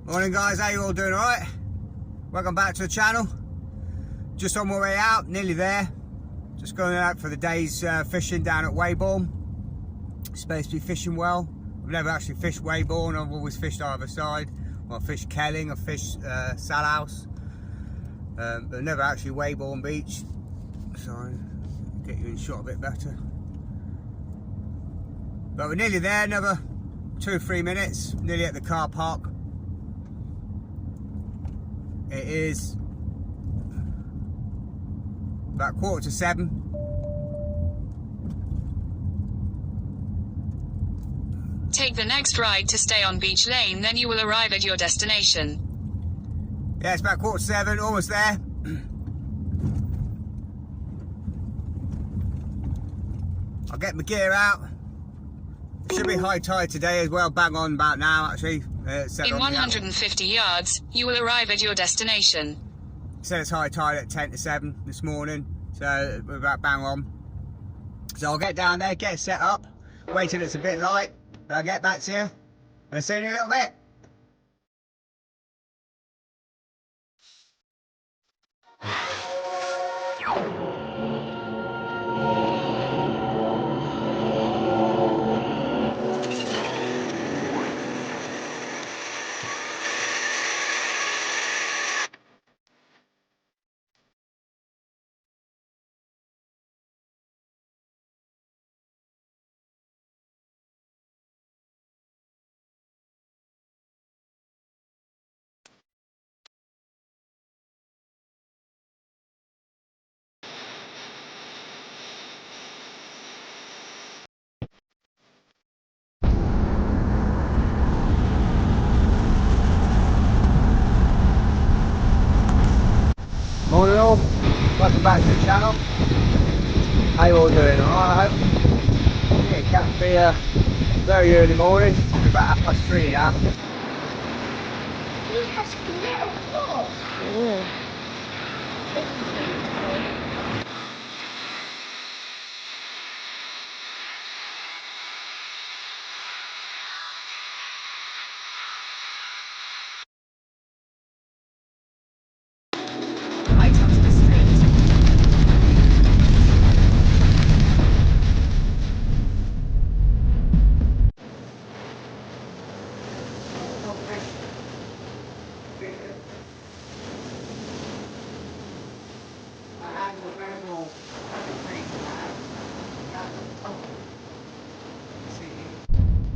Morning guys, how you all doing? Alright? Welcome back to the channel. Just on my way out, nearly there. Just going out for the day's fishing down at Weybourne. Supposed to be fishing well. I've never actually fished Weybourne, I've always fished either side. Well, I fished Kelling, I fished Salhouse. But never actually Weybourne Beach. So, get you in shot a bit better. But we're nearly there, another 2 or 3 minutes, nearly at the car park. It is about 7:15. Take the next right to stay on Beach Lane, then you will arrive at your destination. Yeah, it's about 7:15, almost there. I'll get my gear out. Should be high tide today as well, bang on about now actually. In 150 yards, you will arrive at your destination. Said it's high tide at 10 to 7 this morning, so we're about bang on. So I'll get down there, get set up, wait till it's a bit light, and I'll get back to you, and I'll see you in a little bit. Morning all, welcome back to the channel. How you all doing? Alright, I hope. Yeah, it can't be very early morning, it's about 3:30 now. He has little claws. Yeah. Right onto the street.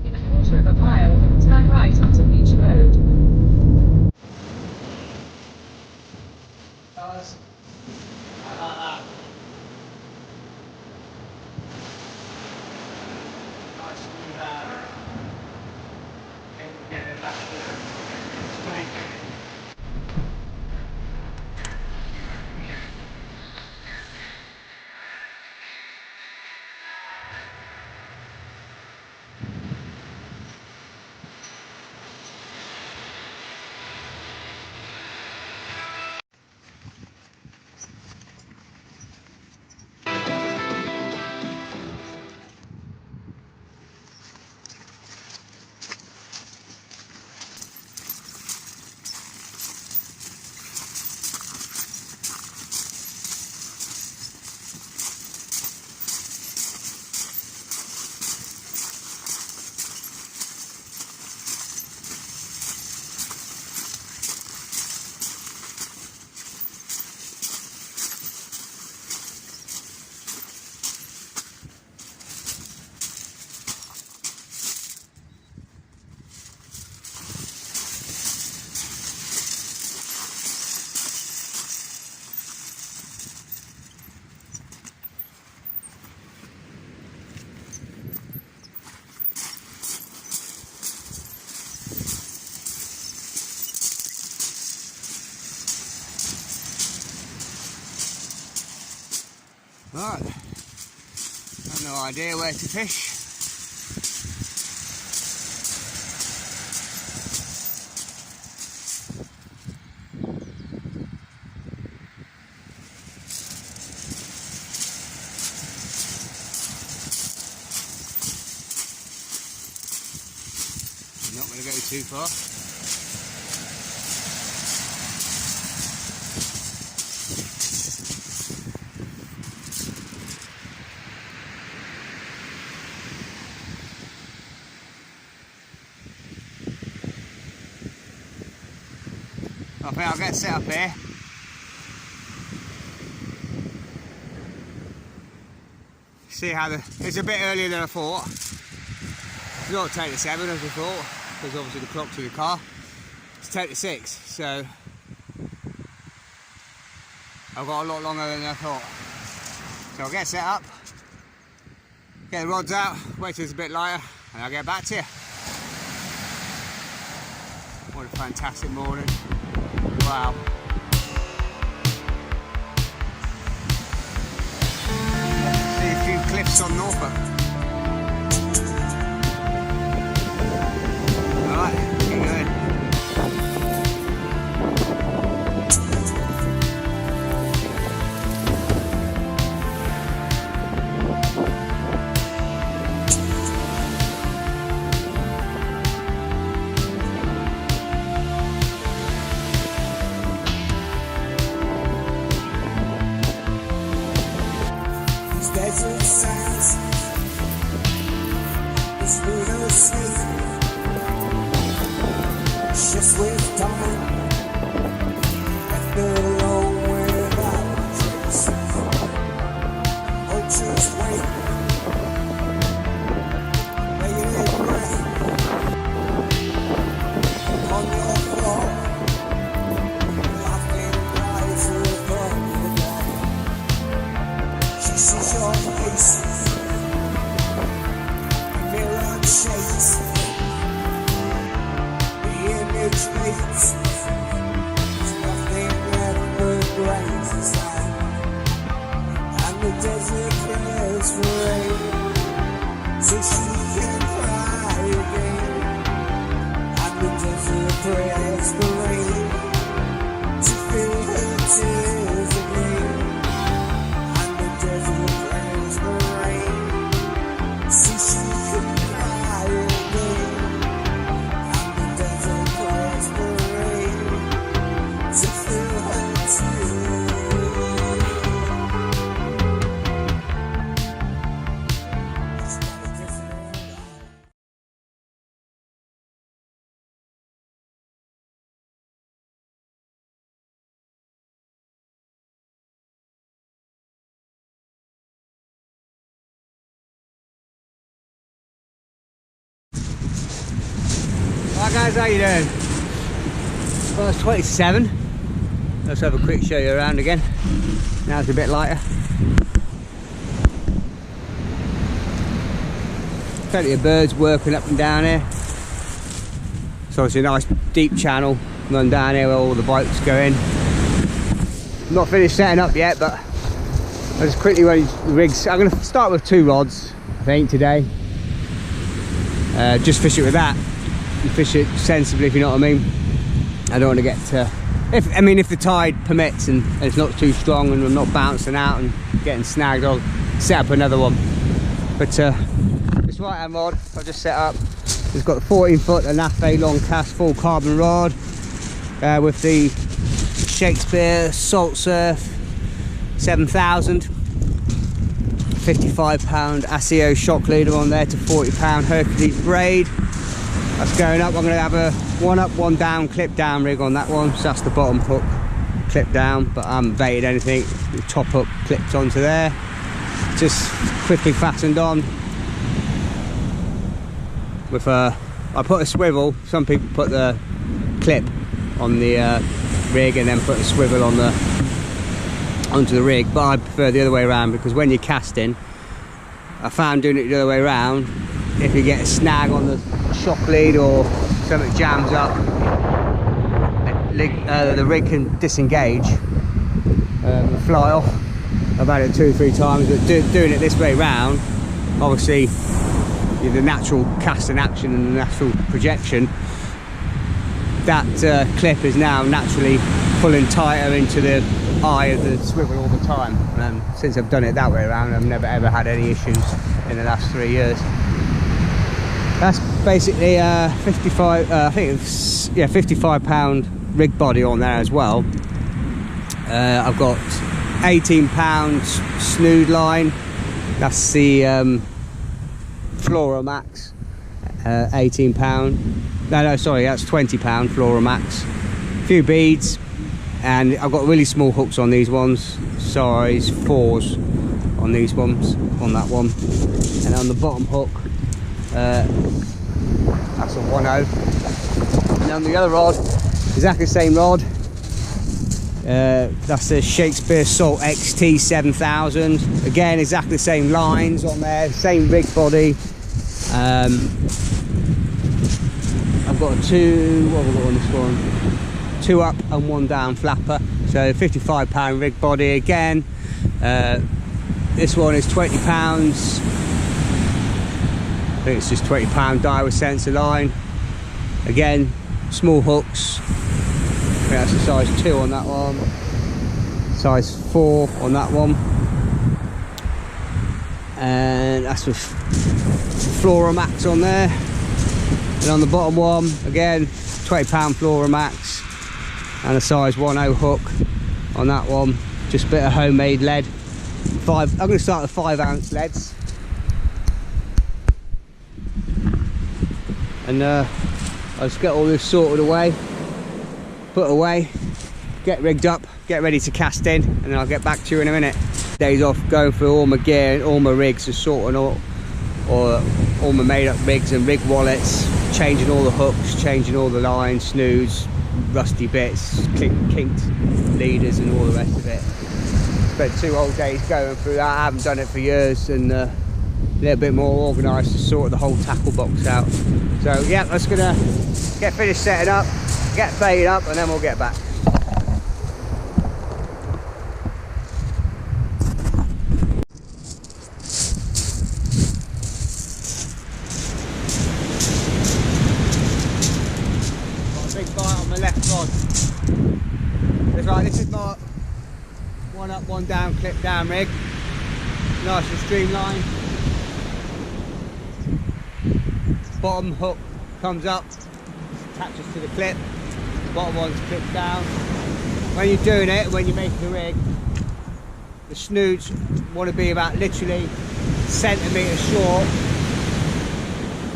In a quarter of a mile, turn right onto Beach Road. Right, I've no idea where to fish. I'm not going to go too far. I think I'll get set up here. See how it's a bit earlier than I thought. It's not 10 to 7 as I thought, because obviously the clock's in the car. It's 10 to 6, so I've got a lot longer than I thought. So I'll get set up, get the rods out, wait till it's a bit lighter, and I'll get back to you. What a fantastic morning. Wow. See a few cliffs on Norfolk. Alright, keep going. Desert sands, this little sleep, shifts with time, left alone without a trace. Vultures wait, bated breath, on your floor, laughing eyes above the day. She sees your face, the mirror shakes, the image fades. There's nothing left but grains inside, and the desert prays for rain, so she can cry again. And the desert prays for rain, to fill her tears again. And the desert prays for rain, so she can cry again. And the desert prays for rain, to fill her tears. Right guys, how you doing? Well, it's 27. Let's have a quick show you around again. Now it's a bit lighter. Plenty of birds working up and down here. So it's a nice deep channel run down here where all the boats go in. Not finished setting up yet, but I'll just quickly run the rigs. I'm going to start with 2 rods, I think, today. Just fish it with that. You fish it sensibly, if you know what I mean. I don't want to get if the tide permits and it's not too strong and I'm not bouncing out and getting snagged, I'll set up another one. But this right hand rod I've just set up, it's got the 14-foot Lineaeffe long cast full carbon rod with the Shakespeare Salt Surf 7000, 55-pound ASIO shock leader on there to 40-pound Hercules braid. That's going up. I'm going to have a 1 up, 1 down, clip down rig on that one. So that's the bottom hook, clip down, but I haven't baited anything. The top hook clipped onto there. Just quickly fastened on. With I put a swivel. Some people put the clip on the rig and then put a swivel on onto the rig. But I prefer the other way around, because when you're casting, I found doing it the other way around, if you get a snag on the shock lead or something jams up, the rig can disengage and fly off. I've had it 2 or 3 times, but doing it this way round, obviously the natural casting action and the natural projection, that clip is now naturally pulling tighter into the eye of the swivel all the time. And since I've done it that way around, I've never ever had any issues in the last 3 years. That's basically 55. I think it's 55-pound rig body on there as well. I've got 18-pound snood line. That's the Flora-Max. 18-pound. No, sorry, that's 20-pound Flora-Max. A few beads, and I've got really small hooks on these ones, size 4s on these ones, on that one, and on the bottom hook that's a 1/0, and on the other rod exactly the same rod, that's a Shakespeare Salt XT 7000, again exactly the same lines on there, same rig body. I've got two, what have I got on this one? 2 up and 1 down flapper, so £55 rig body again. This one is £20. I think it's just £20 die with sensor line. Again, small hooks. I think that's a size 2 on that one, size 4 on that one, and that's with Floramax on there. And on the bottom one, again, £20 Floramax and a size 1/0 hook on that one. Just a bit of homemade lead. I'm going to start with 5-ounce leads. And I'll just get all this sorted away, put away, get rigged up, get ready to cast in, and then I'll get back to you in a minute. Days off going through all my gear and all my rigs and sorting all my made up rigs and rig wallets, changing all the hooks, changing all the lines, snoods, rusty bits, kinked leaders and all the rest of it. Spent 2 whole days going through that. I haven't done it for years, and a little bit more organised to sort the whole tackle box out. So yeah, I'm just gonna get finished setting up, get faded up, and then we'll get back. This is my 1 up, 1 down, clip down rig. Nice and streamlined. Bottom hook comes up, attaches to the clip. The bottom one's clipped down. When you're doing it, when you're making the rig, the snoods want to be about literally centimetres short,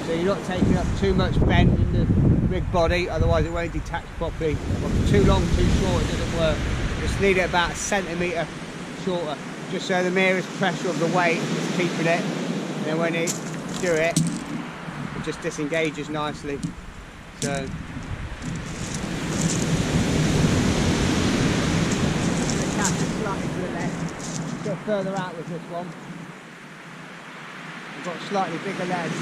so you're not taking up too much bend in the rig body, otherwise it won't detach properly. Too long, too short, it doesn't work. Just need it about a centimetre shorter, just so the merest pressure of the weight is keeping it, and then when you do it, it just disengages nicely. So the cast is slightly to the left, go further out with this one. We've got slightly bigger legs.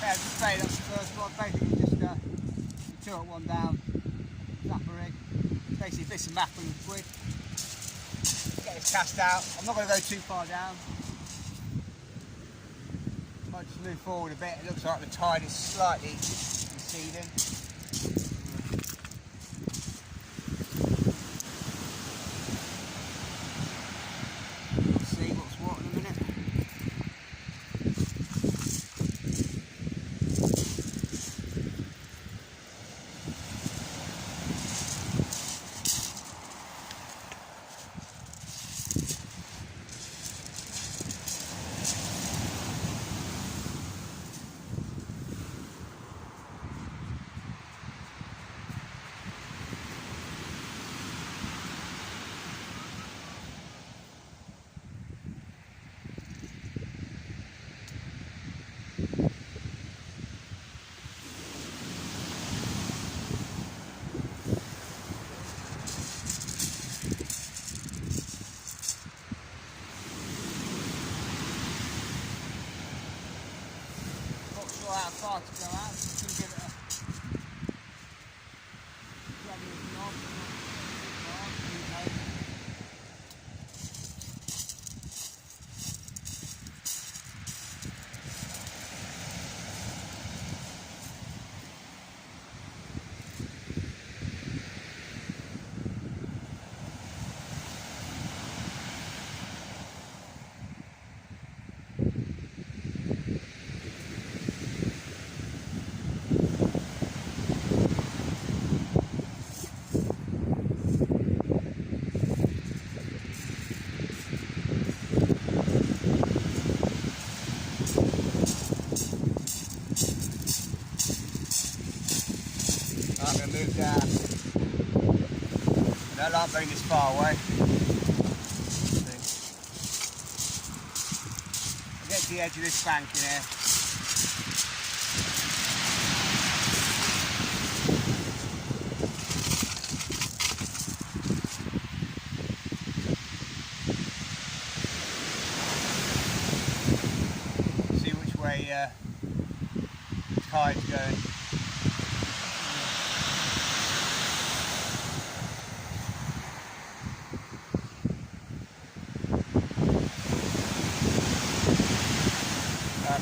Yeah, just braid up the first one, basically just two up, one down, flapper rig, basically bits and mackerel and squid. Get this cast out. I'm not going to go too far down. Might just move forward a bit. It looks like the tide is slightly receding. We'll see what's what in a minute. How far to go out, just going to give it a knob. I'm going to move down. I don't like being this far away. I'll get to the edge of this bank in here. See which way the tide's going.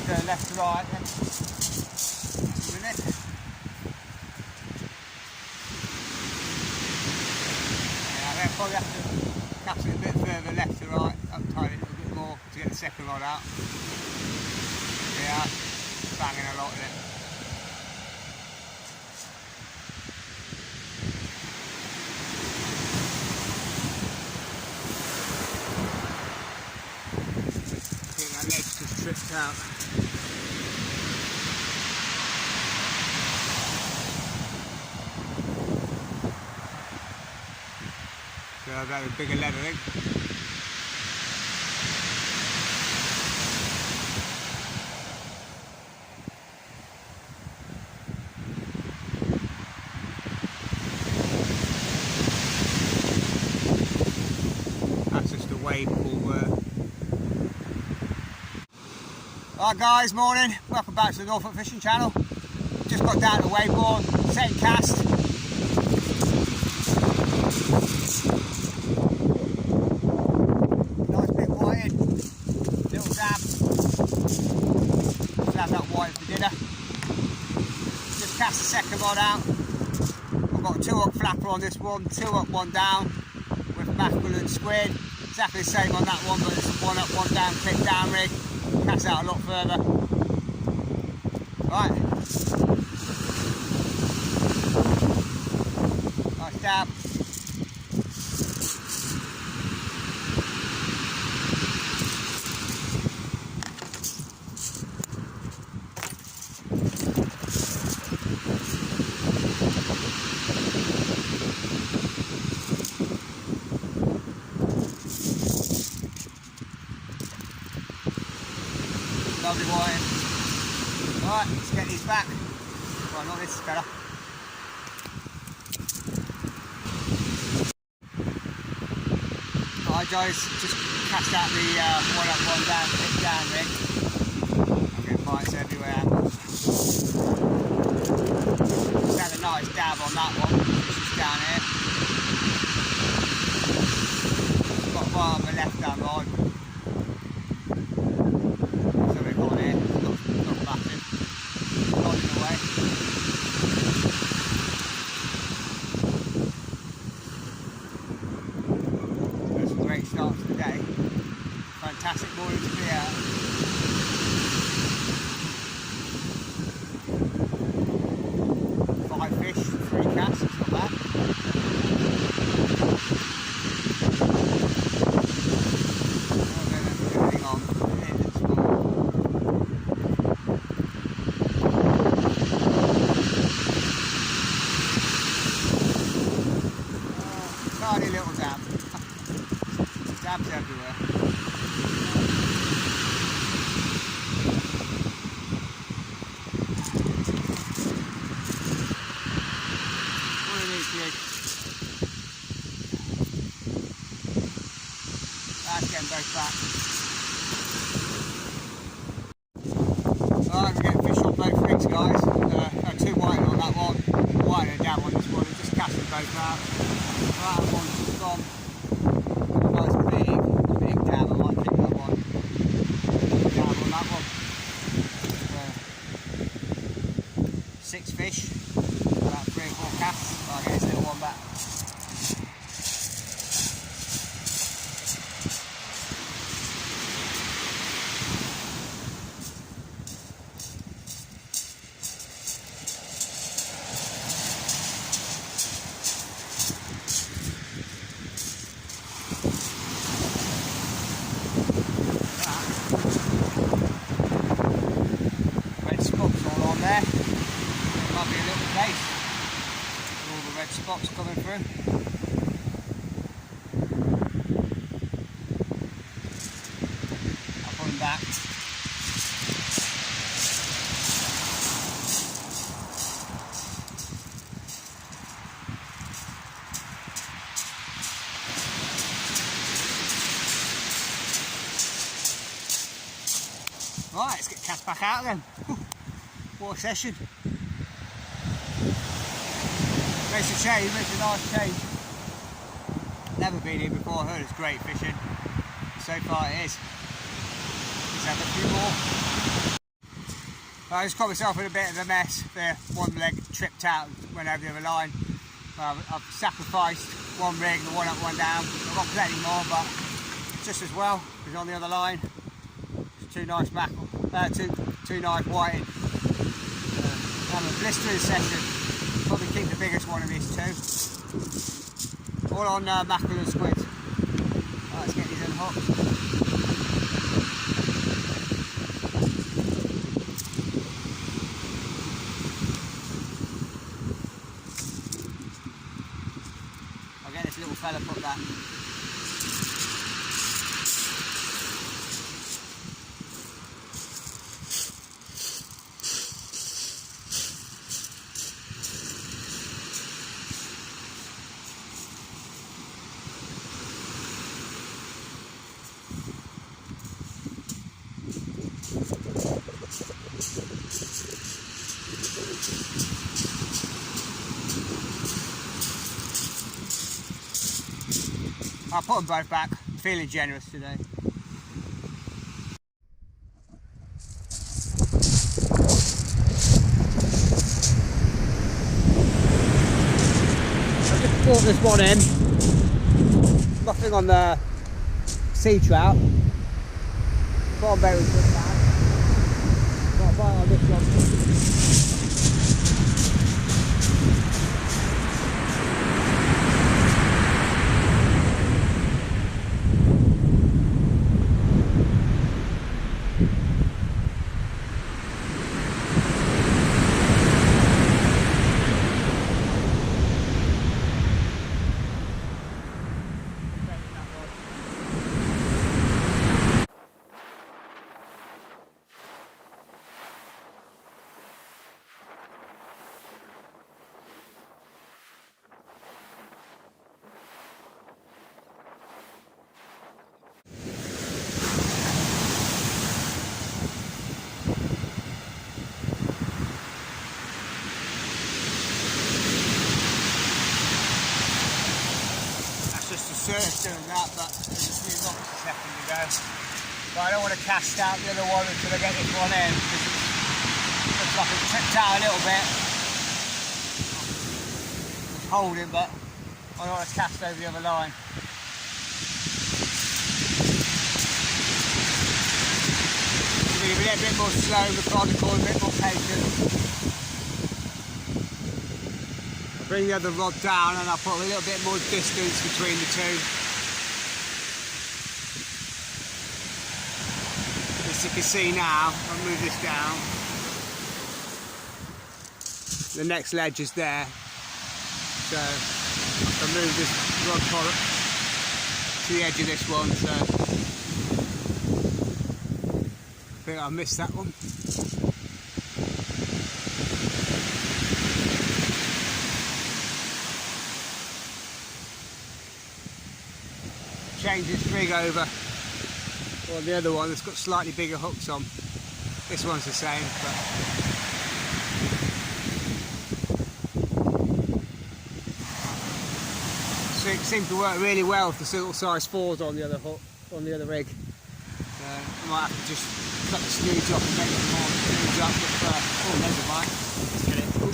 Go left to right then. Just a minute. Yeah, I probably have to cast it a bit further left to right, uptide it a little bit more to get the second rod out. Yeah, banging a lot of it. I think that ledge just tripped out. So I've got a bigger leveling. That's just a Weybourne. Alright guys, morning. Welcome back to the Norfolk Fishing Channel. Just got down to Weybourne, second cast. Nice big white in, little dab. Just have that white for dinner. Just cast the second rod out. I've got a 2-up flapper on this one, 2 up, 1 down with mackerel and squid. Exactly the same on that one, but it's 1 up, 1 down, clip down rig. Cast out a lot further. Right. Nice dab. Lovely wire. Alright, let's get these back. Well, not this is better. Alright guys, just cast out the 1 up, 1 down, clip down rig. I'm getting bites everywhere. back. Alright, we're getting fish on both rigs, guys. Two white on that one, white and down on this one. Just cast them both out. That one's just gone. Nice big dab. I might keep that one. Dab on that one. 6 fish, about 3 or 4 casts. I'll get this little one back. Red spots all on there. Might be a little place with all the red spots coming through. I'll put them back. Right, let's get cast back out again. What a session. Makes a change, makes a nice change. Never been here before, I heard it's great fishing. So far it is. Let's have a few more. I just caught myself in a bit of a mess there. One leg tripped out and went over the other line. I've sacrificed one rig, the one up, one down. I've got plenty more, but just as well, it's on the other line. It's 2 nice mackerel, two nice whiting. Have a blistering session. Probably keep the biggest one of these 2. All on mackerel and squid. Right, let's get these unhooked. I'll get this little fella put that. I'll put them both back. I'm feeling generous today. I've just brought this one in. Nothing on the sea trout. Bottom bait was good bad. Got a bite on this one. Surf's doing that, but there's a few knocks a second to go. But I don't want to cast out the other one until I get this one in, because it looks like it's tripped out a little bit. It's holding, but I don't want to cast over the other line. Be a bit more slow, methodical, a bit more patient. Bring the other rod down and I'll put a little bit more distance between the 2. As you can see now, I'll move this down. The next ledge is there, so I can move this rod collar to the edge of this one, so I think I missed that one. Change this rig over or the other one that's got slightly bigger hooks on. This one's the same, but so it seemed to work really well with the little size 4s on the other hook, on the other rig. I might have to just cut the sleeves off and make it more sleeves up with, oh, never mind. Let's get it. Ooh.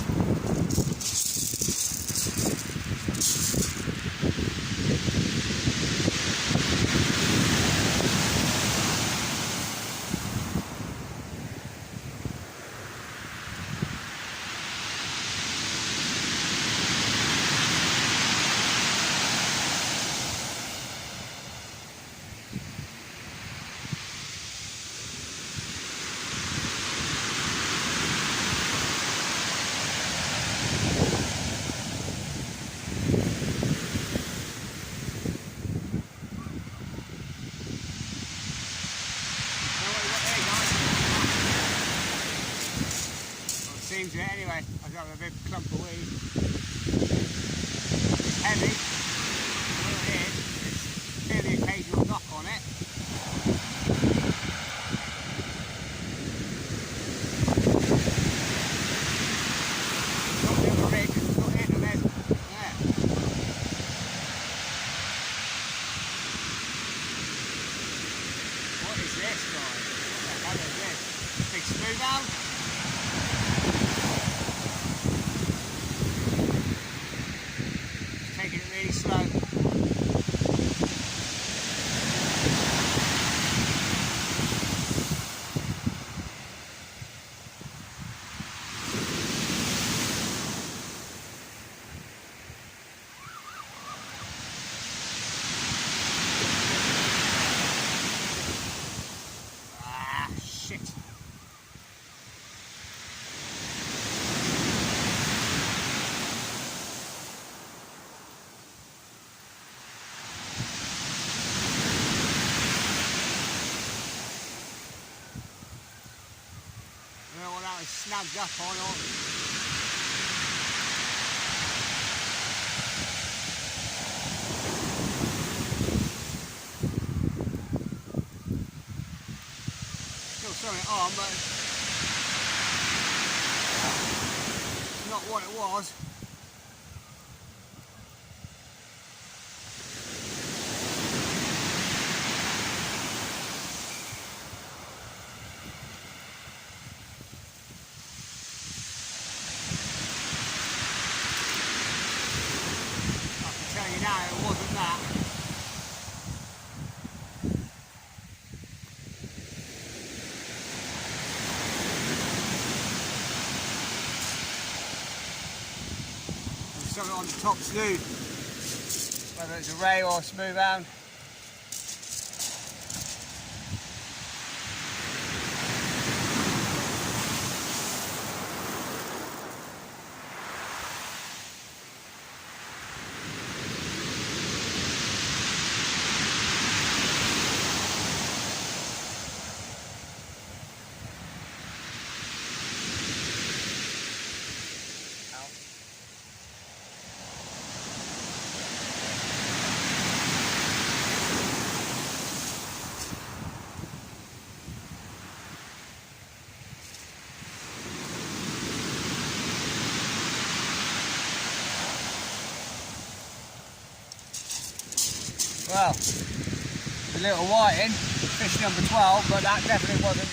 Seems it anyway. I've got a big clump of weed. It's heavy. What it is, it's feel the occasional knock on it. Not in the rig, not in the leg. Yeah. What is this, guys? What the hell is this? Big smooth out? Taking it really slow. Ah, shit. I don't know what that was snagged up on or... Still something on, but it's not what it was. No, it wasn't that. There's something on the top slew, whether it's a ray or a smooth hound. Well, a little whiting, fish number 12, but that definitely wasn't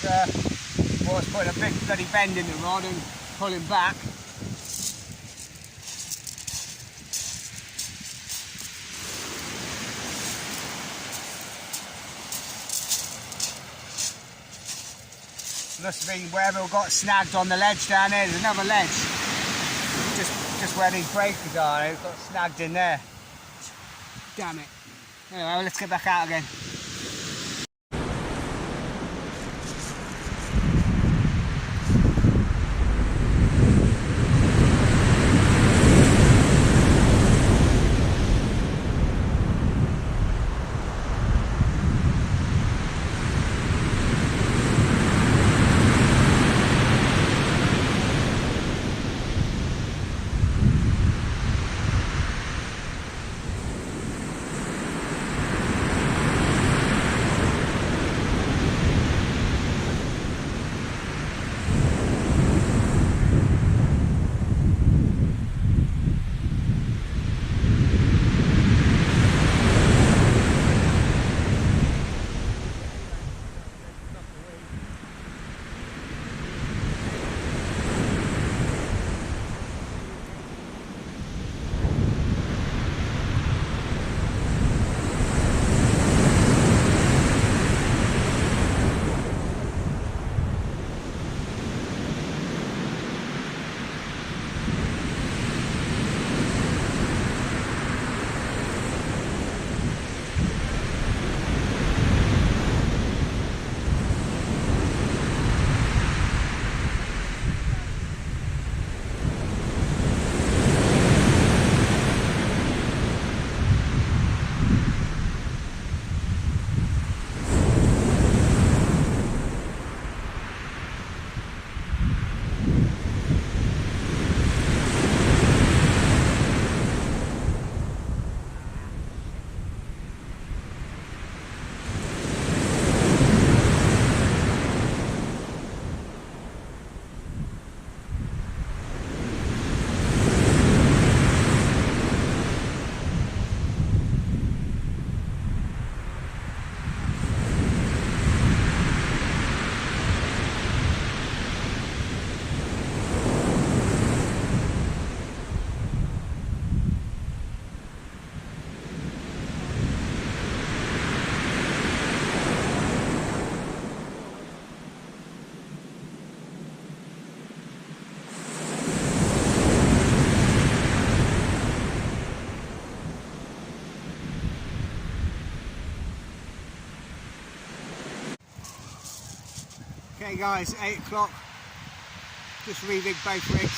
what was putting a big bloody bend in the rod and pulling back. Must have been wherever got snagged on the ledge down there. There's another ledge, just where these breakers are. It got snagged in there. Damn it. Anyway, let's get back out again. you guys, 8 o'clock. Just re-rigged both rigs.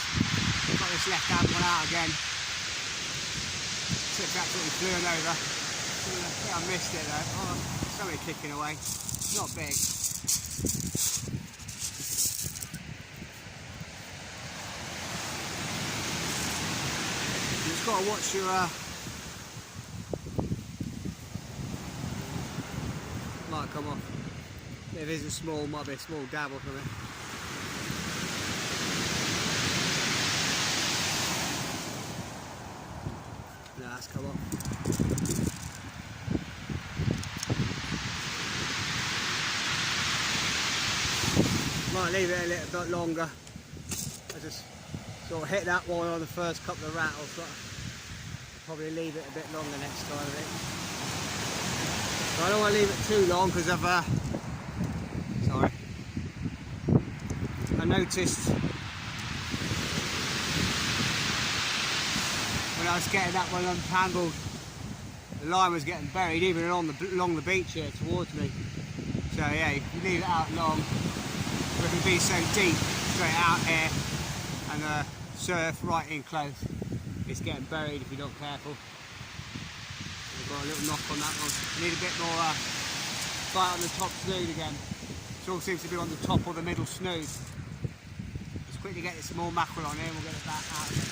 Got this left hand one out again. Tip's absolutely flew over. I think I missed it though. Oh, somebody kicking away. Not big. You just got to watch your might come off. If it is a small, might be a small dab or something. No, that's come off. Might leave it a little bit longer. I just sort of hit that one on the first couple of rattles, but I'll probably leave it a bit longer next time, I think. So I don't want to leave it too long because I've sorry. I noticed when I was getting that one untangled, the line was getting buried even along the beach here towards me. So yeah, if you leave it out long, it can be so deep straight out here and the surf right in close. It's getting buried if you're not careful. I've got a little knock on that one. Need a bit more bite on the top snood again. It all seems to be on the top or the middle snood. Let's quickly get some more mackerel on here and we'll get it back out again.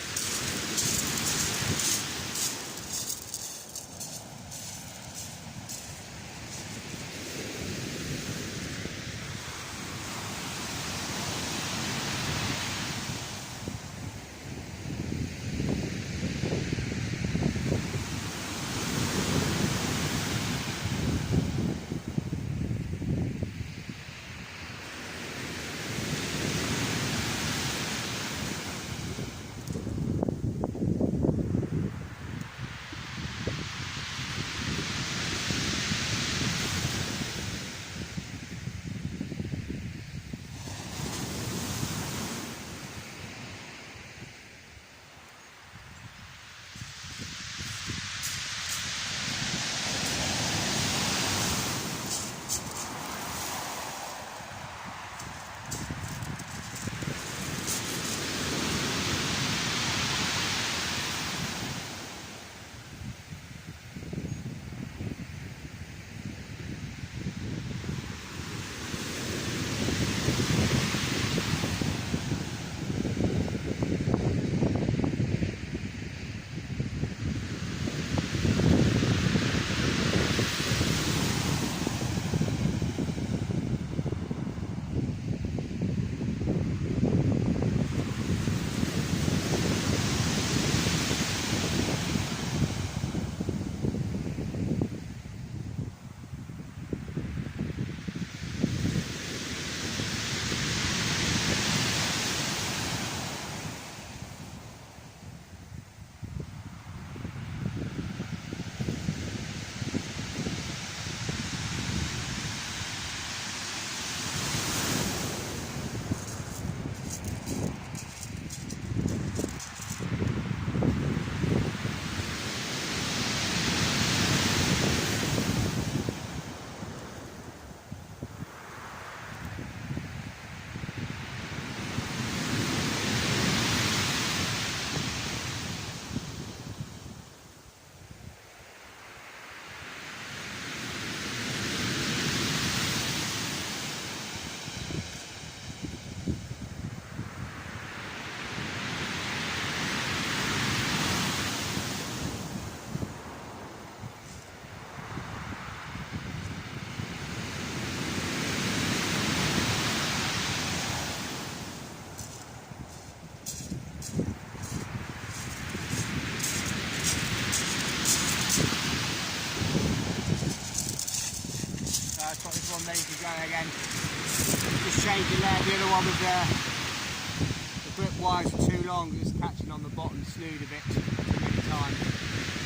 Ready to go again. Just changing there. The other one with the grip wires are too long. It's catching on the bottom snood a bit at the time.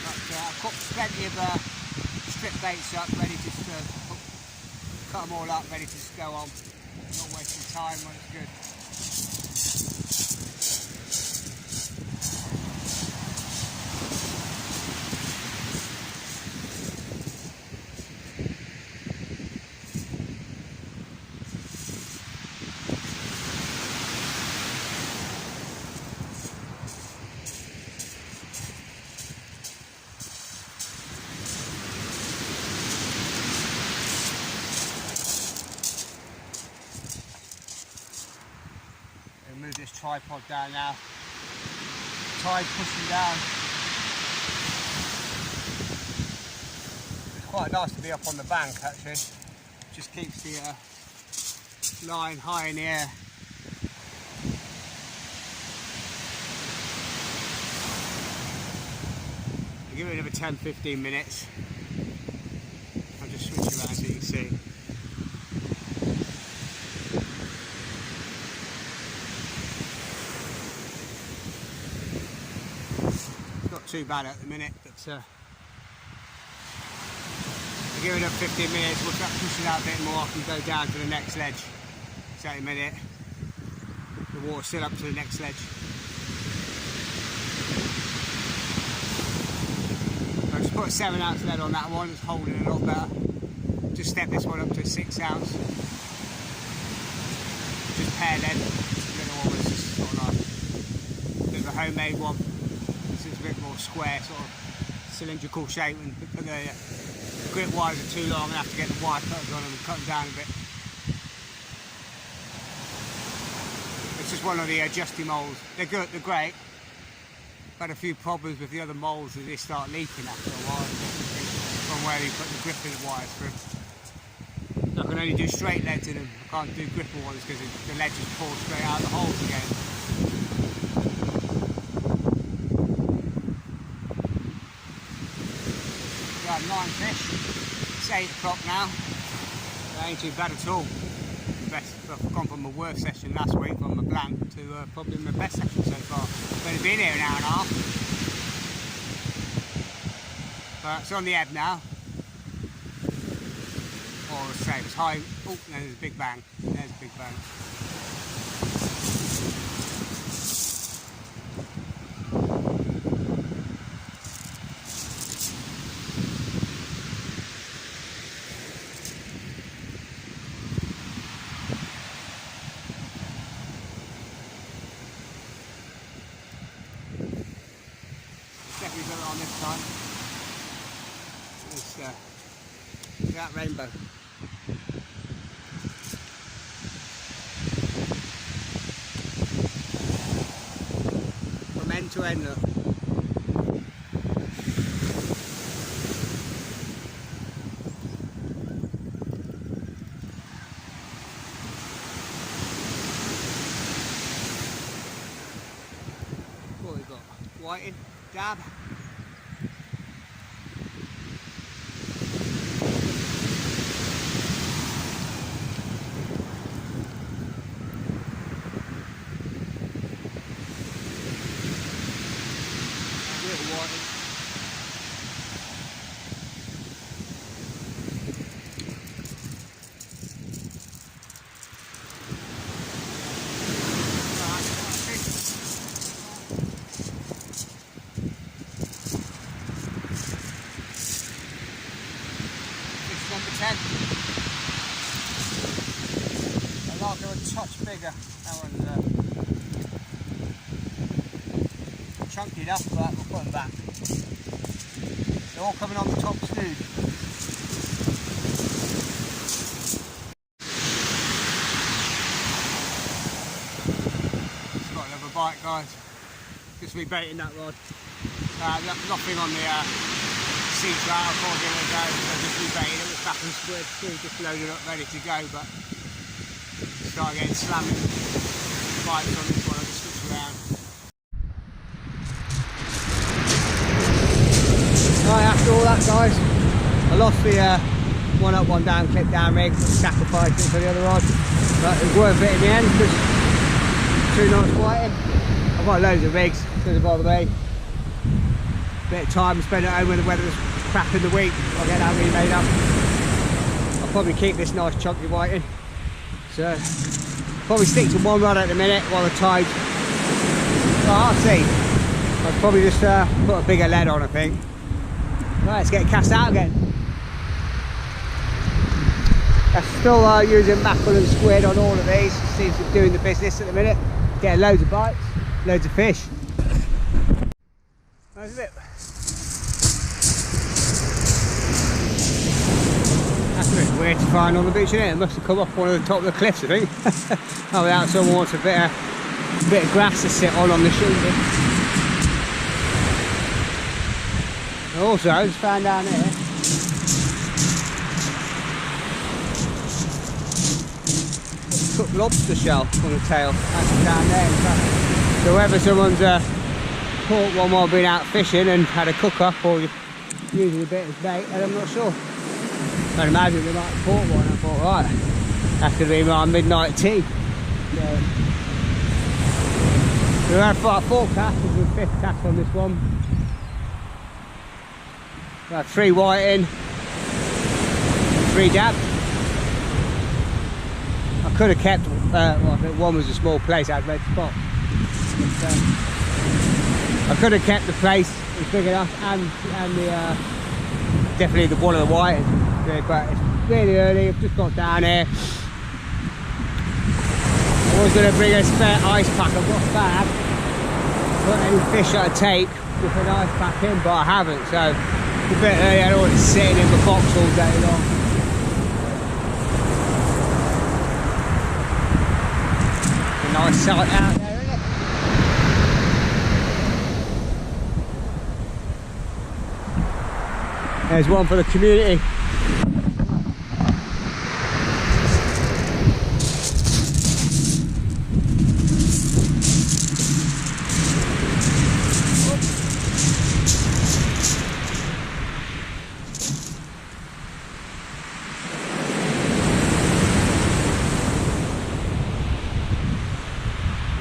But I've got plenty of strip baits up, ready to cut them all up, ready to just go on. Not wasting time when it's good. move this tripod down now. Tide pushing down. It's quite nice to be up on the bank actually. Just keeps the line high in the air. I'll give it another 10-15 minutes. I'll just switch around so you can see. Not too bad at the minute, but I'll give it another 15 minutes. We'll start pushing out a bit more and go down to the next ledge. So in a minute, the water's still up to the next ledge. I just put a 7-ounce lead on that one, it's holding a lot better. Just step this one up to a 6-ounce. Just pear lead. The other one was just sort of like a bit of a homemade one. This is a bit more square, sort of cylindrical shape, and the grip wires are too long. I'm going to have to get the wire cutters on them and cut them down a bit. It's just one of the adjusting moulds. They're good, they're great. I've had a few problems with the other moulds as they start leaking after a while from where you put the gripper wires through. I can only do straight leads in them. I can't do gripper ones because the lead just pulls straight out of the holes again. Got 9 fish. It's 8 o'clock now. That ain't too bad at all. I've gone from my worst session last week from my blank to probably my best session so far. I've only been here an hour and a half. But it's on the ebb now. Or the same, it's high. Oh, there's a big bang. There's a big bang. Definitely got it on this time. It's that rainbow. From end to end, look. What we got? Whiting, dab. Number 10. I like her a touch bigger. That one's chunky enough, but we'll put them back. They're all coming on the top snood. It's got another bite, guys. Just rebaiting that rod. Nothing on the sea trout I thought the other day, so just rebaited it. Back and squared through, just loaded up, ready to go, but start getting slamming bites on this one. I just switch around. Right, after all that, guys, I lost the one up, one down, clip down rig, sacrificed it for the other rod, but it was worth it in the end because 2 knots whiting. I've got loads of rigs, because by the way, bit of time spent at home when the weather was crap in the week. I'll get that remade up. Probably keep this nice chunky whiting, so probably stick to one rod at the minute while the tide. I'll see. I'll probably just put a bigger lead on, I think. Right, let's get it cast out again. I'm still using mackerel and squid on all of these. Seems to be doing the business at the minute. Getting loads of bites, loads of fish. That's it. That's a bit weird to find on the beach, isn't it? It must have come off one of the top of the cliffs, I think. Oh, without someone wants a bit of A bit of grass to sit on the shingle. Also, I just found down here cooked lobster shell on the tail. That's down there. So whether someone's caught one while being out fishing and had a cook up, or using a bit of bait, and I'm not sure. I'd imagine they might have caught one. I thought, right, that's going to be my midnight tea. So we had 4 casts with 5th cast on this one. We had 3 whiting, 3 dab. I could have kept, well, I think one was a small place, I had red spot. But, I could have kept the place, it was big enough, and the definitely the one of the whiting. But it's really early, I've just got down here. I was going to bring a spare ice pack, I've got a bag. Put any fish that I take with an ice pack in, but I haven't, so it's a bit early. I don't want it sitting in the box all day long. A nice sight out there, isn't it? There's one for the community.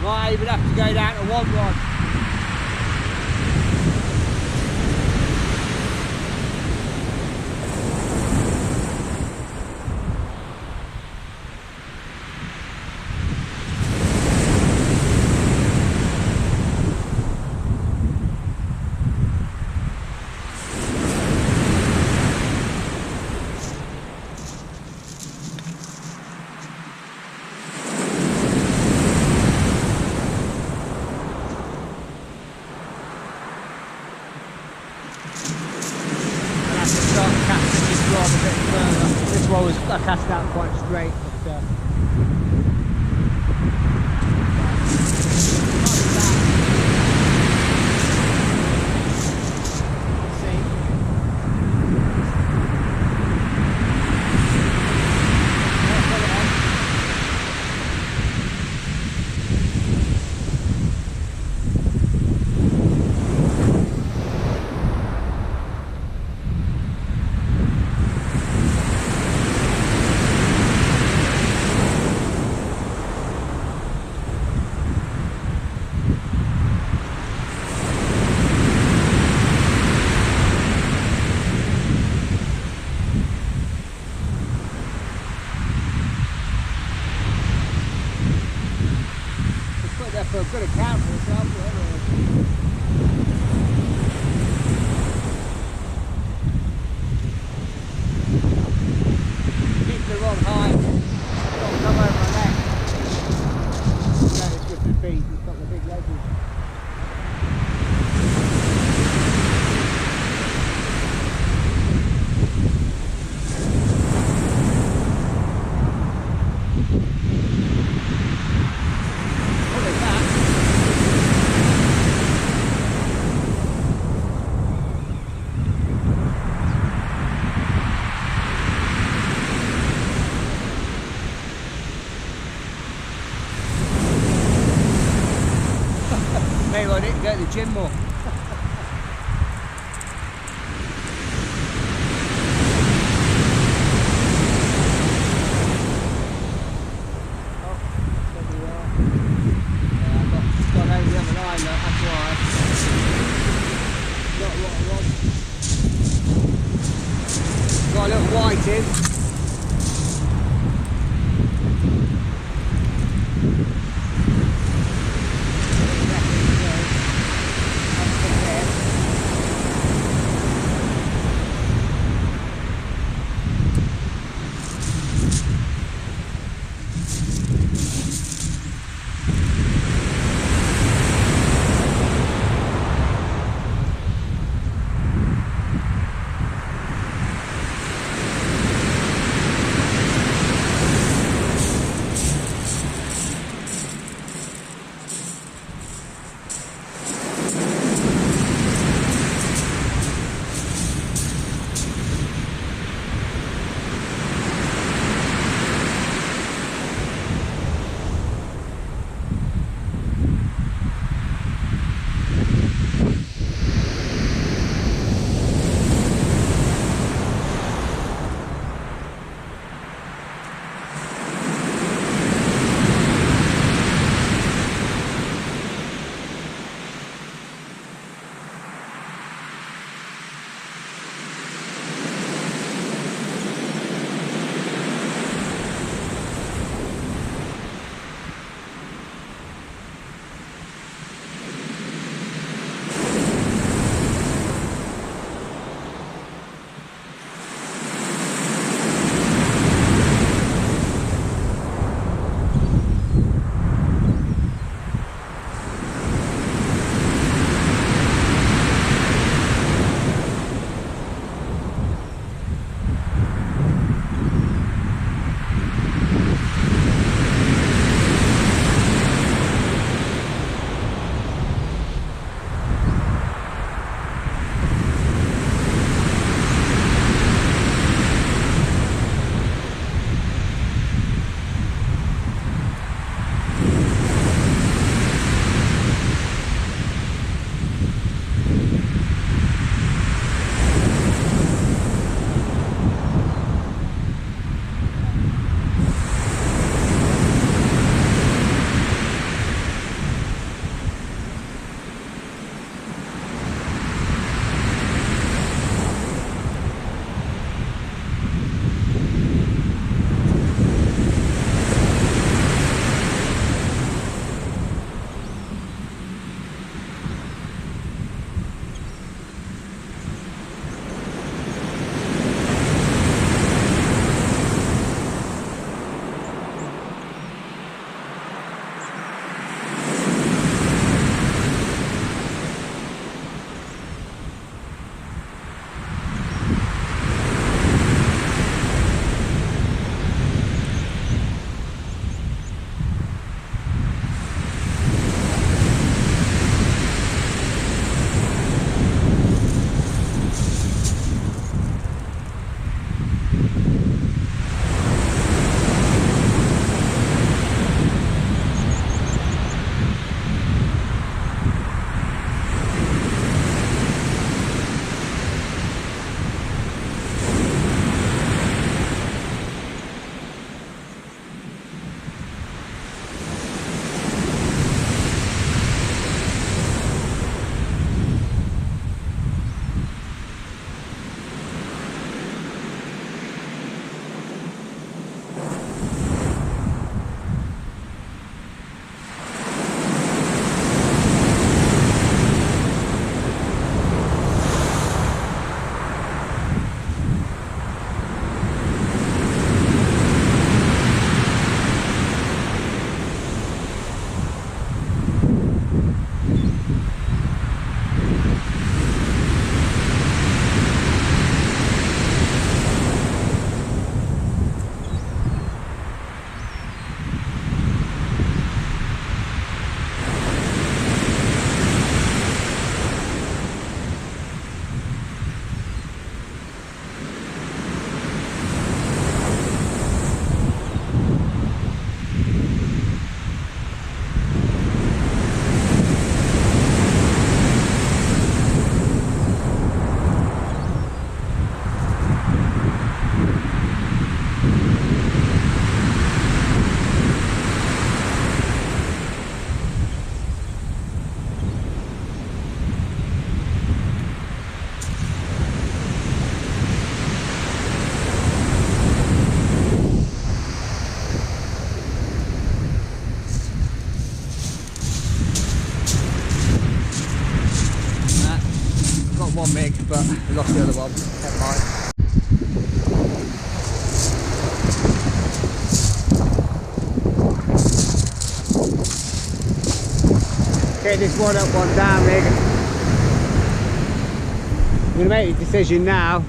Might even have to go down to 1 rod. I cast out quite straight, but for a good account for yourself, whatever it is. Keep the rod high, don't come over my neck. That is just the beat, it's got the big ledges. Maybe I didn't go to the gym more. Got a little white in. one rig, but I lost the other one. Never mind. Get this one up, one down rig. I'm going to make a decision now.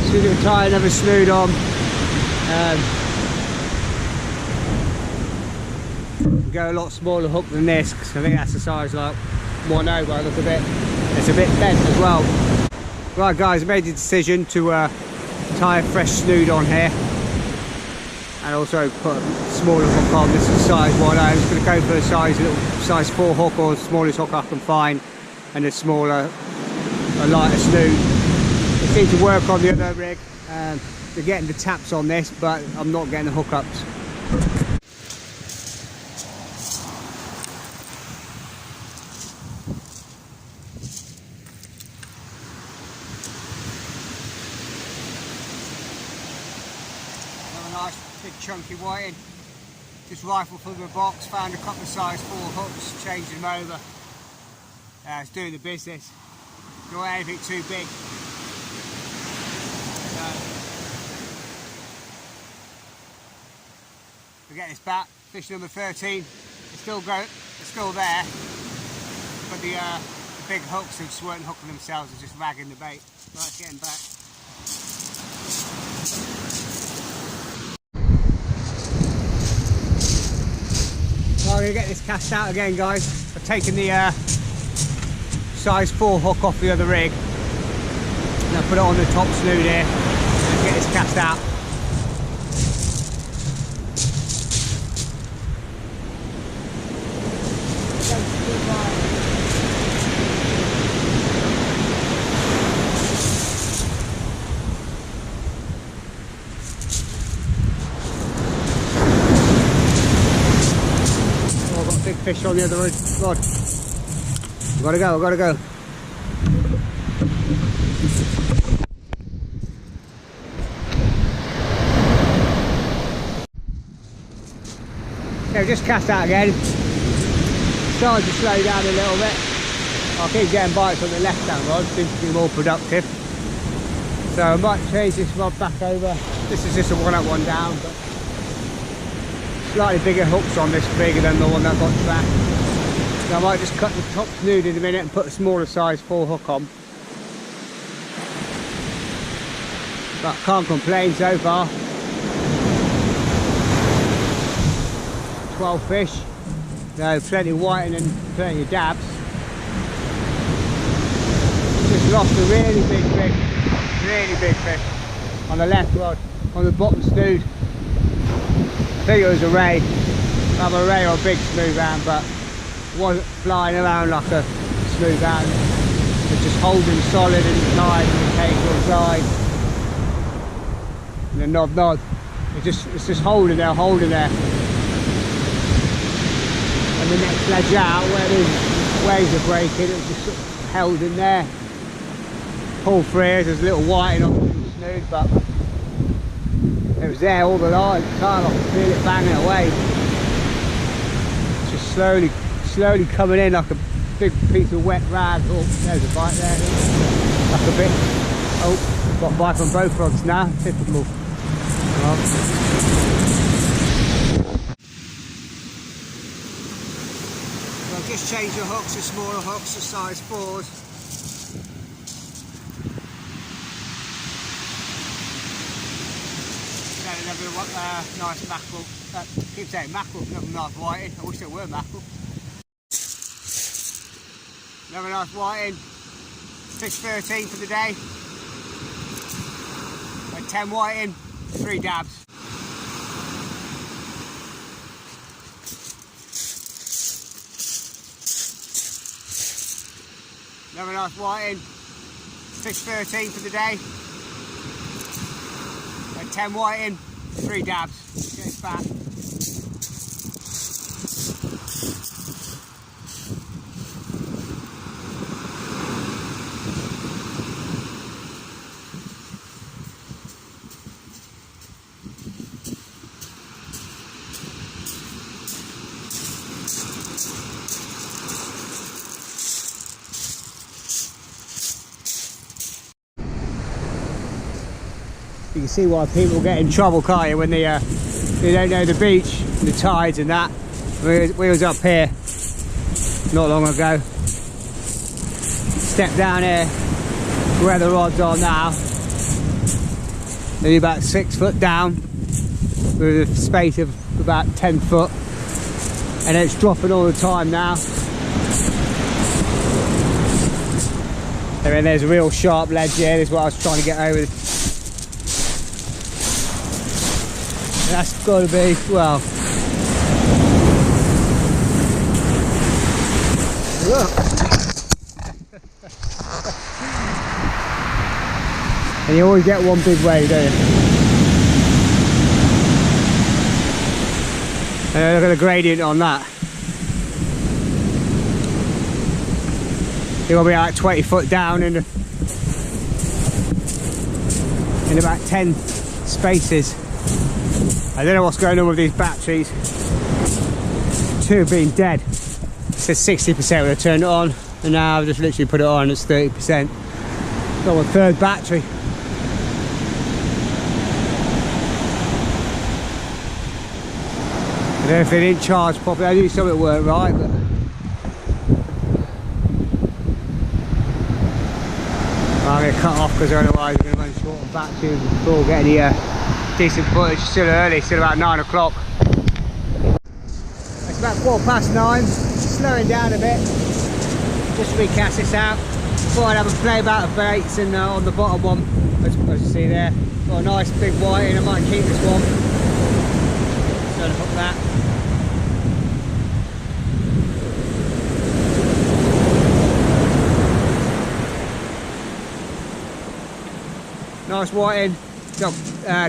Just going to tie another snood on. Go a lot smaller hook than this, because I think that's the size like 1.0 by the look of it. It's a bit bent as well. Right guys, I made the decision to tie a fresh snood on here. And also put a smaller hook on. This is size 1.0. I'm just going to go for a size 4 hook, or the smallest hook I can find, and a lighter snood. It seems to work on the other rig. They're getting the taps on this, but I'm not getting the hookups. Nice big chunky whiting, just rifled through the box, found a couple of size 4 hooks, changed them over. It's doing the business. Don't want anything too big. We'll get this back. Fish number 13. It's still there, but the big hooks just weren't hooking themselves, they're just ragging the bait. Right, getting back. Well, I'm going to get this cast out again, guys. I've taken the size 4 hook off the other rig, and I'll put it on the top snood here and get this cast out. Fish on the other rod. I've got to go. Okay, just cast out again. Starting to slow down a little bit. I keep getting bites on the left hand rod, seems to be more productive. So I might change this rod back over. This is just a 1 up, 1 down, but slightly bigger hooks on this rig than the one that got tracked. So I might just cut the top snood in a minute and put a smaller size 4 hook on. But I can't complain so far. 12 fish. No, plenty of whiting and plenty of dabs. Just lost a really big fish on the left rod, on the bottom snood. I think it was a ray, either a ray or a big smooth hound, but it wasn't flying around like a smooth hound. It's just holding solid and tight and occasional glide. And a nod. It's just holding there. And the next ledge out, where the waves are breaking, it was just sort of held in there. Pull free, there's a little whiting on the snood, but it was there all the time. I could feel it banging away. It's just slowly coming in like a big piece of wet rag. Oh, there's a bite there. Like a bit. Oh, got a bite on both rods now. Typical. So I've just changed the hooks to smaller hooks to size 4s. Another nice mackerel. Keep saying mackerel, another nice whiting. I wish there were mackerel. Another nice whiting. Fish 13 for the day. 10 whiting, 3 dabs. Another nice whiting. Fish 13 for the day. 10 whiting, 3 dabs. Get it back. You can see why people get in trouble, can't you, when they don't know the beach, the tides and that. We was up here not long ago. Step down here where the rods are now. Maybe about 6 foot down with a space of about 10 foot. And it's dropping all the time now. And then there's a real sharp ledge here. This is what I was trying to get over. And that's got to be, well, look. And you always get one big wave, don't you? And look at the gradient on that. You're gonna be like 20 foot down in about 10 spaces. I don't know what's going on with these batteries. 2 have been dead. It says 60% when I turned it on, and now I've just literally put it on, it's 30%. Got a 3rd battery. I don't know if they didn't charge properly. I knew something weren't right, but I'm going to cut off because otherwise we're going to run short on batteries before we get any decent footage. It's still early, it's still about 9 o'clock. It's about 9:15, slowing down a bit. Just recast this out. Thought I'd have a play about the baits, and on the bottom one, as you see there, got a nice big white, and I might keep this one. So I'll hook that. Nice whiting. Got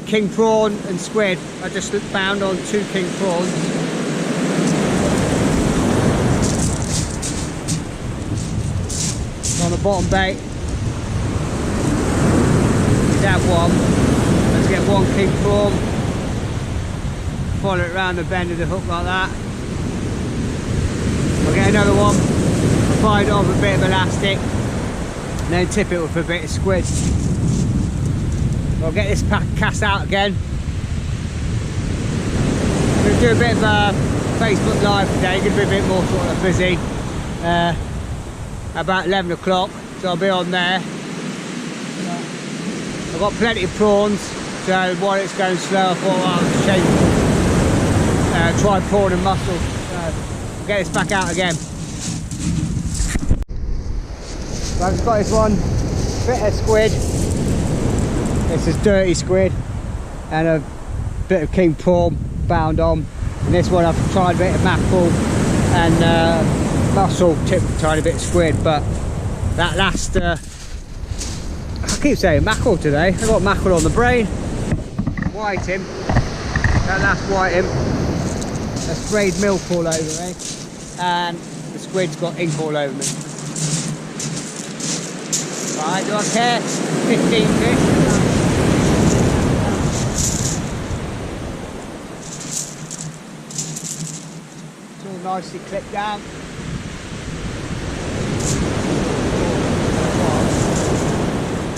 king prawn and squid. I just found on 2 king prawns. On the bottom bait. That one. Let's get 1 king prawn. Follow it around the bend of the hook like that. We'll get another one. Find it off a bit of elastic. And then tip it with a bit of squid. I'll get this cast out again. I'm going to do a bit of Facebook Live today, going to be a bit more sort of busy. About 11 o'clock, so I'll be on there. I've got plenty of prawns, so while it's going slow, I thought I'll try prawn and mussel. I'll get this back out again. So I've just got this one, bit of squid. This is dirty squid and a bit of king prawn bound on. And this one I've tried a bit of mackerel and mussel, tipped a tiny bit of squid, but that last, I keep saying mackerel today, I've got mackerel on the brain. Whiting, that last whiting, I sprayed milk all over me, and the squid's got ink all over me. Right, do I care? 15 fish. Nicely clipped down.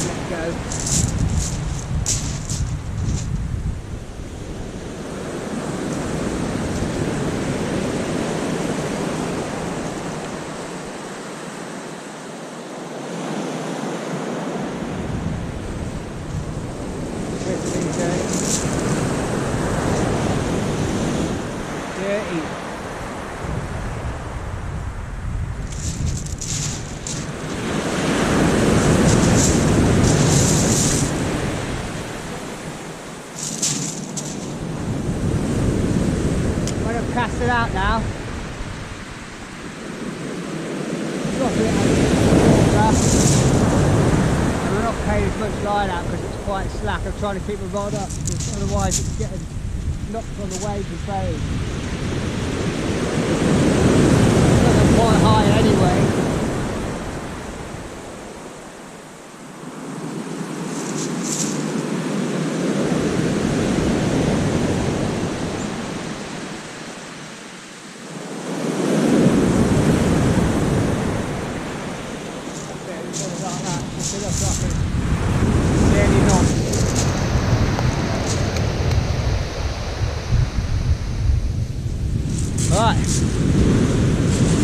Let go. Dirty. Cast it out now. Drop it on the water. And we're not paying as much line out because it's quite slack. I'm trying to keep the rod up because otherwise it's getting knocked on the waves and bays. It's quite high anyway.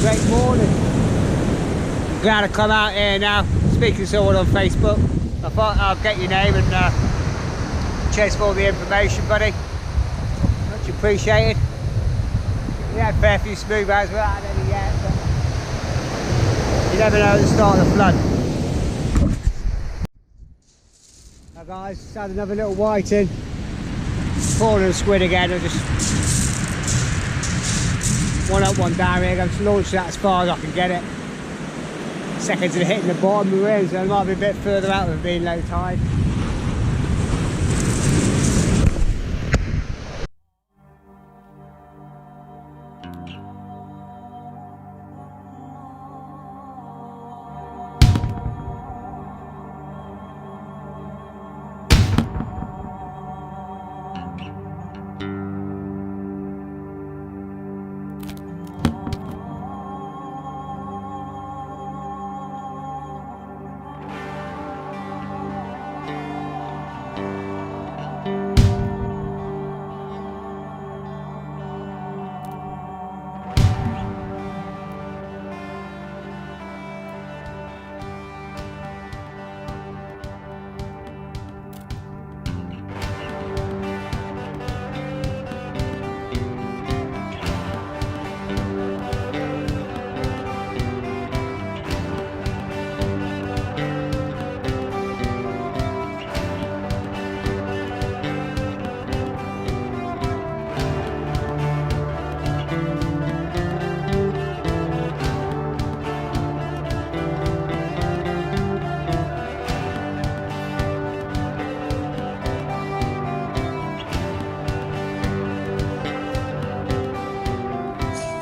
Great morning. I'm glad I come out here now, speaking to someone on Facebook. I thought I'll get your name and chase for all the information, buddy. Much appreciated. We had a fair few smooth rounds, we haven't had any yet, but you never know at the start of the flood. Now guys, just had another little whiting. Prawn and squid again. I just one up, one down here. I'm just launching that as far as I can get it. Seconds of hitting the bottom of the rim, so I might be a bit further out with being low tide.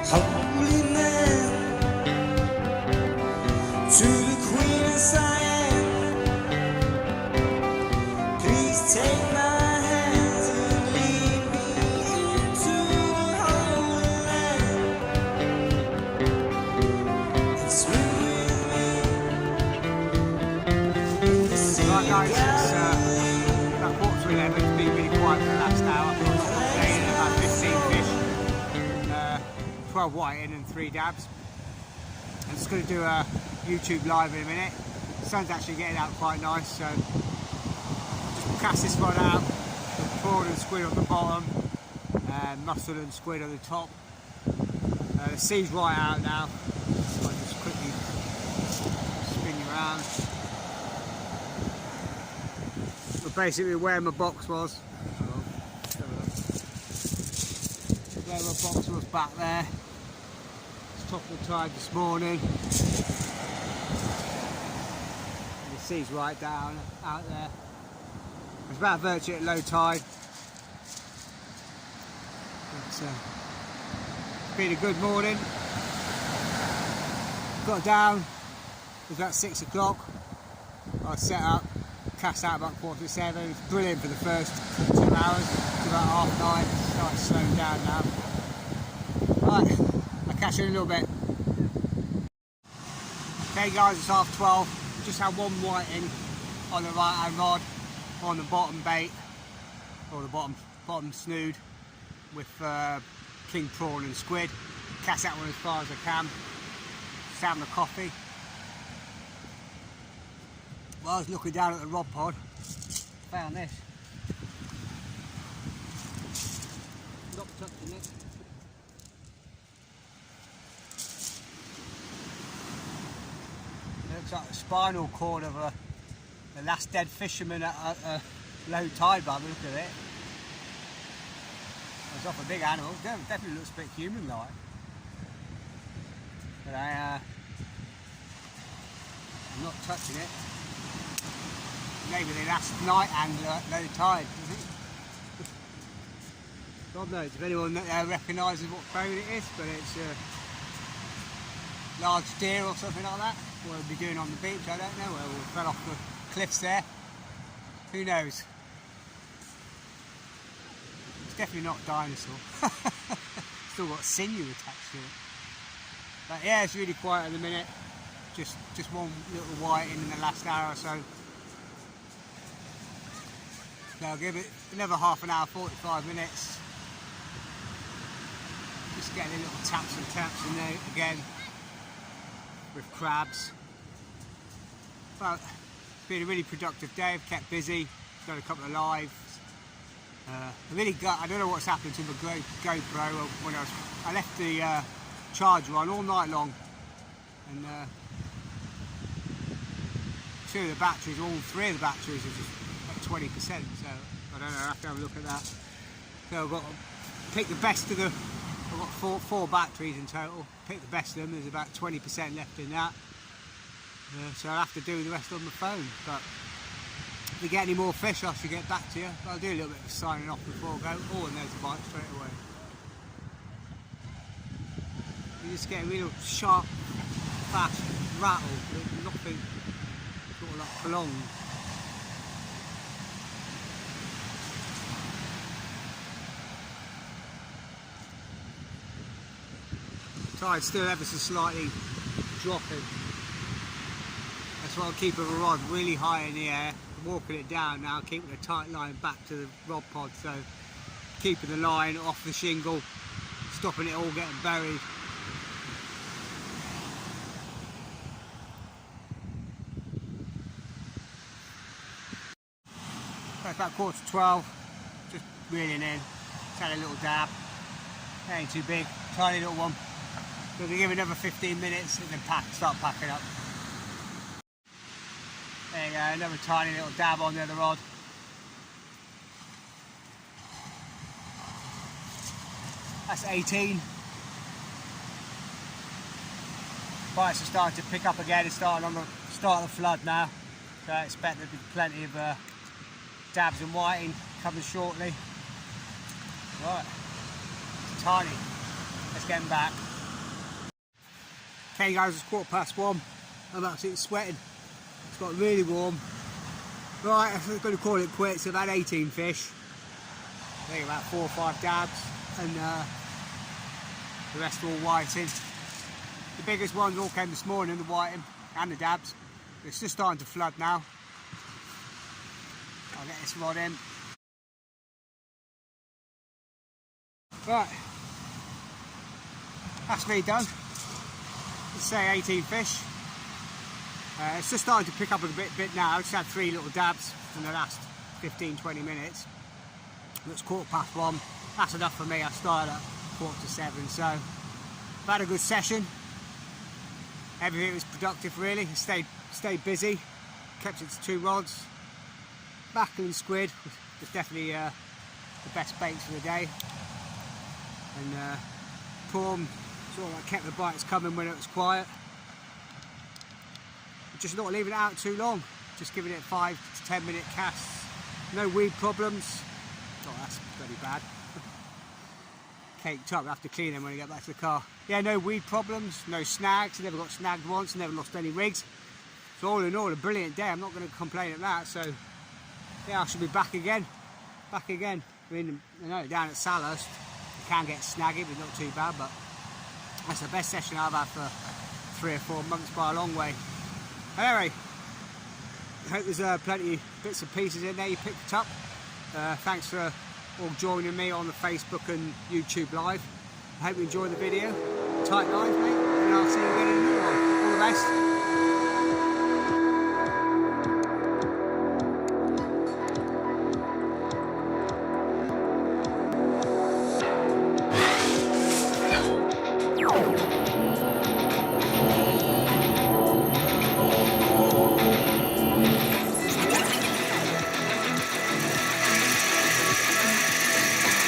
Holy man, to the Queen of Siam, please take my hands and lead me into the Holy Land and swim with me in the sea. Right guys, it's about 11:15. It's been really quiet for the last hour. I've got about 15 fish. 12 whiting and 3 dabs. I'm just going to do a YouTube live in a minute. The sun's actually getting out quite nice, so just cast this one out with prawn and squid on the bottom and mustard and squid on the top. The sea's right out now, so I'll just quickly spin you around. But basically where my box was, where my box was back there. Top of the tide this morning. The sea's right down out there. It's about virtually at low tide. It's been a good morning. Got down. It was about 6 o'clock. I set up, cast out about 7:15. It was brilliant for the first 2 hours. It's about 9:30. Started slowing down now. Right. Catch you in a little bit. Okay guys, it's 12:30. Just had one whiting on the right hand rod on the bottom bait, or the bottom snood with king prawn and squid. Cast that one as far as I can. Sound the coffee. Well, I was looking down at the rod pod, found this. Not touching it. Looks like the spinal cord of the last dead fisherman at a low tide by the look of it. It's off a big animal, definitely looks a bit human-like. But I'm not touching it. Maybe the last night angler at low tide, I think. God knows if anyone recognises what bone it is, but it's a large deer or something like that. What we'll be doing on the beach, I don't know. Where we fell off the cliffs there. Who knows? It's definitely not dinosaur. Still got sinew attached to it. But yeah, it's really quiet at the minute. Just one little whiting in the last hour or so. So I'll give it another half an hour, 45 minutes. Just getting a little taps and taps in there again with crabs. But it's been a really productive day. I've kept busy, done a couple of lives. I don't know what's happened to my GoPro when I left the charger on all night long, and two of the batteries, all three of the batteries are just at 20%. So I don't know. I have to have a look at that. So I've got to pick the best of the. I've got four batteries in total. Pick the best of them. There's about 20% left in that. So I'll have to do the rest on the phone. But if we get any more fish, I should get back to you. But I'll do a little bit of signing off before I go. Oh, and there's a bite straight away. You just get a real sharp, fast rattle. Nothing sort of like prolonged. Tide's still ever so slightly dropping. That's why I'll keep the rod really high in the air, walking it down now, keeping a tight line back to the rod pod, so keeping the line off the shingle, stopping it all getting buried. So it's about 11:45, just reeling in, just had a little dab, that ain't too big, tiny little one. So we'll give it another 15 minutes and then start packing up. There you go, another tiny little dab on the other rod. That's 18. Bites are starting to pick up again. It's starting on the start of the flood now. So I expect there'll be plenty of dabs and whiting coming shortly. Right, it's tiny. Let's get them back. Okay guys, it's 1:15. I'm absolutely sweating. It's got really warm. Right, I'm going to call it quits. I've had 18 fish. I think about 4 or 5 dabs, and the rest are all whiting. The biggest ones all came this morning, the whiting and the dabs. It's just starting to flood now. I'll get this rod in. Right, that's me done. Let's say 18 fish. It's just starting to pick up a bit now. I just had 3 little dabs in the last 15-20 minutes. It's 1:15. That's enough for me. I started at 6:45, so I've had a good session. Everything was productive really. Stayed busy. Kept it to 2 rods. Mackerel and squid was definitely the best baits for the day. And prawn sort of like kept the bites coming when it was quiet. Just not leaving it out too long, just giving it 5 to 10 minute casts. No weed problems. Oh, that's pretty bad. Caked up, I have to clean them when I get back to the car. Yeah, no weed problems, no snags. I never got snagged once, never lost any rigs. So all in all, a brilliant day. I'm not going to complain at that. So yeah, I should be back again. I mean, you know, down at Salhurst, you can get snaggy, but not too bad. But that's the best session I've had for 3 or 4 months by a long way. Anyway, I hope there's plenty of bits and pieces in there you picked up. Thanks for all joining me on the Facebook and YouTube live. I hope you enjoyed the video. Tight lines, mate, and I'll see you again in another one. All the best. Oh.